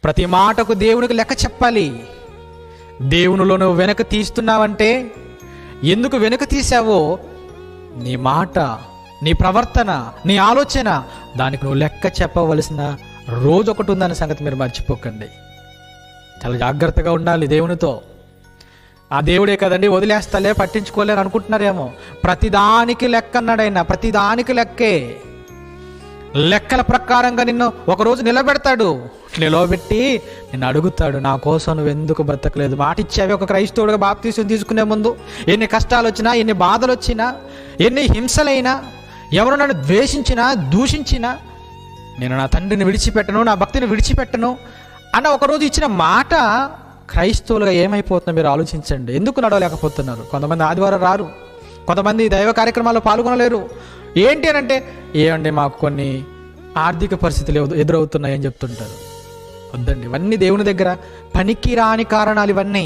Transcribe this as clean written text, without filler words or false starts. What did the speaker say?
ప్రతి మాటకు దేవునికి లెక్క చెప్పాలి. దేవునిలో నువ్వు వెనక తీస్తున్నావంటే ఎందుకు వెనక తీసావో నీ మాట, నీ ప్రవర్తన, నీ ఆలోచన, దానికి నువ్వు లెక్క చెప్పవలసిన రోజు ఒకటి ఉందనే సంగతి మీరు మర్చిపోకండి. చాలా జాగ్రత్తగా ఉండాలి దేవునితో. ఆ దేవుడే కదండి వదిలేస్తాలే పట్టించుకోలేరు అనుకుంటున్నారేమో. ప్రతిదానికి లెక్క అన్నాడు ఆయన. ప్రతిదానికి లెక్కే. లెక్కల ప్రకారంగా నిన్ను ఒకరోజు నిలబెడతాడు. నిలబెట్టి నిన్ను అడుగుతాడు, నా కోసం నువ్వు ఎందుకు బ్రతకలేదు? మాట ఇచ్చావి ఒక క్రైస్తవుడిగా బాప్తీసం తీసుకునే ముందు. ఎన్ని కష్టాలు వచ్చినా, ఎన్ని బాధలు వచ్చినా, ఎన్ని హింసలైనా, ఎవరు నన్ను ద్వేషించినా, దూషించినా, నేను నా తండ్రిని విడిచిపెట్టను, నా భక్తిని విడిచిపెట్టను అన్న ఒకరోజు ఇచ్చిన మాట క్రైస్తవులుగా ఏమైపోతుందో మీరు ఆలోచించండి. ఎందుకు నడవలేకపోతున్నారు? కొంతమంది ఆదివారం రారు, కొంతమంది దైవ కార్యక్రమాల్లో పాల్గొనలేరు. ఏంటి అని అంటే, ఏమండి మాకు కొన్ని ఆర్థిక పరిస్థితులు ఎదురవుతున్నాయని చెప్తుంటారు. వద్దండి, ఇవన్నీ దేవుని దగ్గర పనికి రాని కారణాలు. ఇవన్నీ